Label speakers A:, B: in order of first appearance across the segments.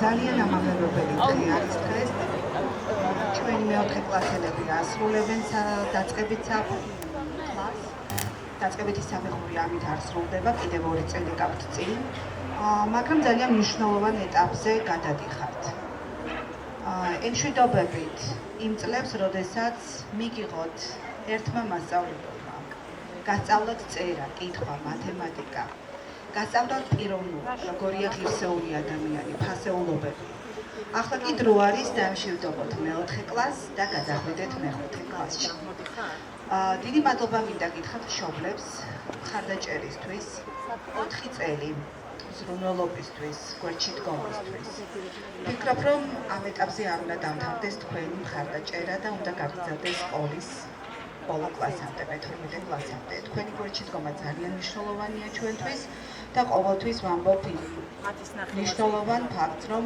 A: ძალიან ამაღლებებელი დღე არის დღეს. ჩვენი მეოთხე კლასელები ასრულებენ დაწყებითი საფეხური ამით არ სრულდება, კიდევ 2 წელი გაქვთ წინ, მაგრამ ძალიან მნიშვნელოვან ეტაპზე გადადიხართ. Ემშვიდობებით იმ წლებს, როდესაც მიგიღოთ ერთმა მასწავლებელმა, გასწავლოთ წერა, კითხვა, მათემატიკა, გასწავლოთ პიროვნება, როგორია ღირსეული ადამიანი, ფასეულობები. ახლა კი დრო არის დაემშვიდობოთ მეოთხე კლასს და გადახვიდეთ მეხუთე კლასში. დიდი მადლობა მინდა გითხრათ მშობლებს მხარდაჭერისთვის, 4 წელი ზრუნველობისთვის, გვერდში დგომისთვის. ვფიქრობ, რომ ამ ეტაპზე არ უნდა დამთავრდეს თქვენი მხარდაჭერა და უნდა გაგრძელდეს სკოლის ბოლო კლასამდე, მე-12 კლასამდე. თქვენი გვერდში დგომა ძალიან მნიშვნელოვანია ჩვენთვის და ყოველთვის ვამბობ მნიშვნელოვან ფაქტს, რომ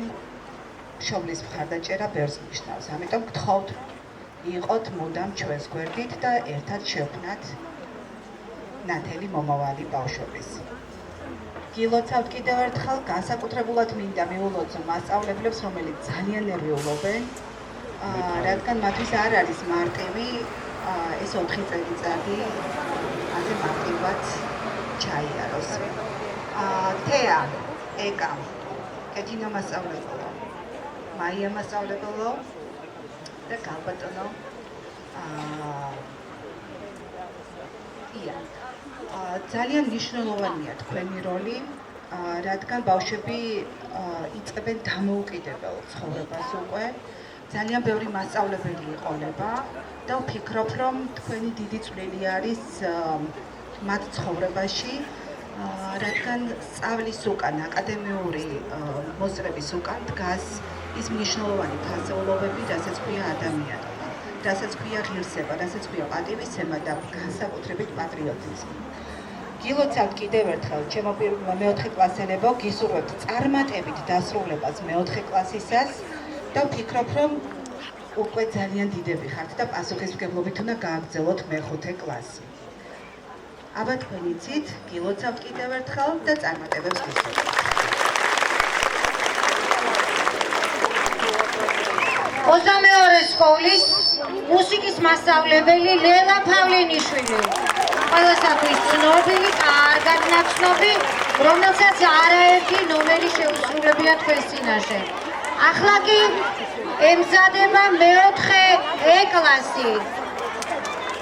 A: მშობლის მხარდაჭერა ბევრს ნიშნავს. ამიტომ გთხოვთ, იყოთ მუდამ ჩვენს გვერდით და ერთად შევქმნათ ნათელი მომავალი ბავშვების. გილოცავთ კიდევ ერთხელ, განსაკუთრებულად მინდა მიულოცო მასწავლებლებს, რომელიც ძალიან ნერვიულობენ, რადგან მათთვის არ არის მარტივი ეს 4 წელიწადი ასე მარტივად ჩაიაროს. თეა, ეკა, კეთინა მასწავლებელო, მაია მასწავლებელო და გალბატონო ძალიან მნიშვნელოვანია თქვენი როლი, რადგან ბავშვები იწყებენ დამოუკიდებელ ცხოვრებას უკვე, ძალიან ბევრი მასწავლებელი იყოლება და ვფიქრობ, რომ თქვენი დიდი წვლილი არის მათ ცხოვრებაში, რადგან სწავლის უკან, აკადემიური მოსწრების უკან დგას ის მნიშვნელოვანი ფასეულობები, რასაც ქვია ადამიანობა, რასაც ქვია ღირსება, რასაც ქვია პატივისცემა და განსაკუთრებით პატრიოტიზმი. გილოცავთ კიდევ ერთხელ, ჩემო მეოთხე კლასელებო, გისურვებთ წარმატებით დასრულებას მეოთხე კლასისას და ვფიქრობ, რომ უკვე ძალიან დიდები ხართ და პასუხისმგებლობით უნდა გააგრძელოთ მეხუთე კლასი. აბა თქვენ იცით, გილოცავთ კიდევ ერთხელ და წარმატებებს გისურვებთ.
B: 22 სკოლის მუსიკის მასწავლებელი ლელა პავლენიშვილი. ყველასათვის ცნობილი, კარგად ნაცნობი, რომელსაც არაერთი ნომერი შეუსრულებია თქვენს წინაშე. ახლა კი ემზადება მეოთხე E კლასი.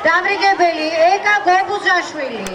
B: დამრიგებელი ეკა გობუზაშვილი.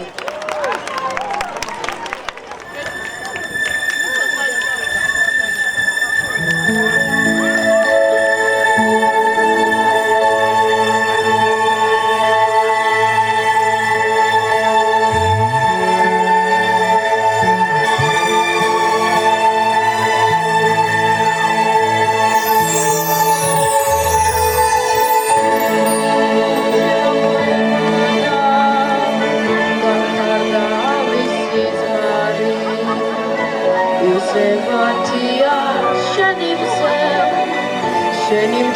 C: Shall we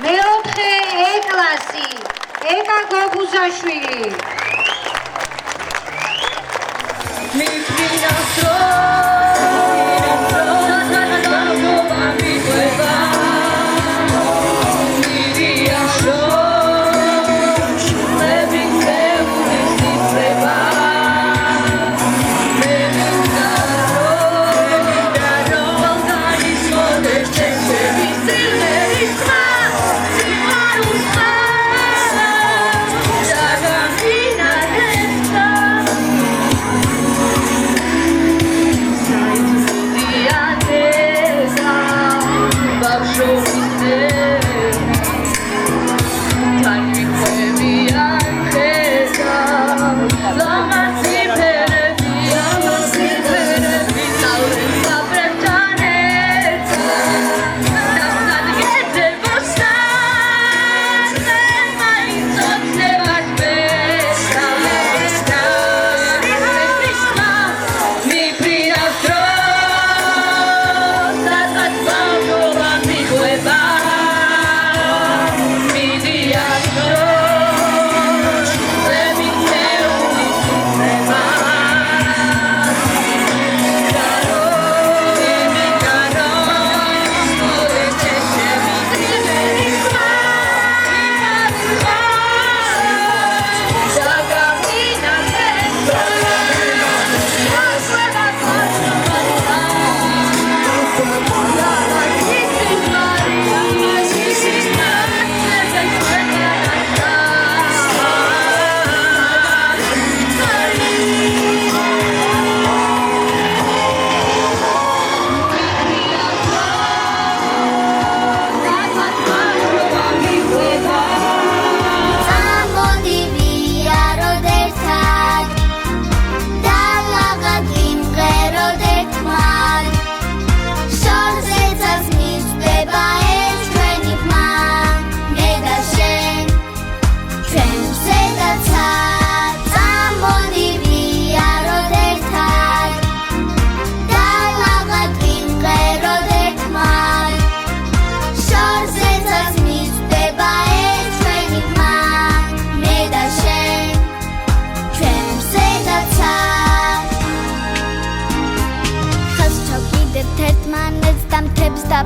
B: მეოთხე E-კლასი ეკა გოგუზაშვილი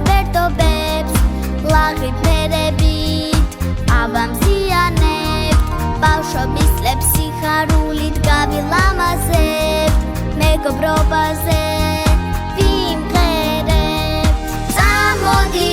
C: Bertobebs, lagrit merებით, ავამზიანებთ, ბავშვობის წლებს სიხარულით გავილამაზებთ, მეგობრობაზე ვიმღერებთ, წამოდი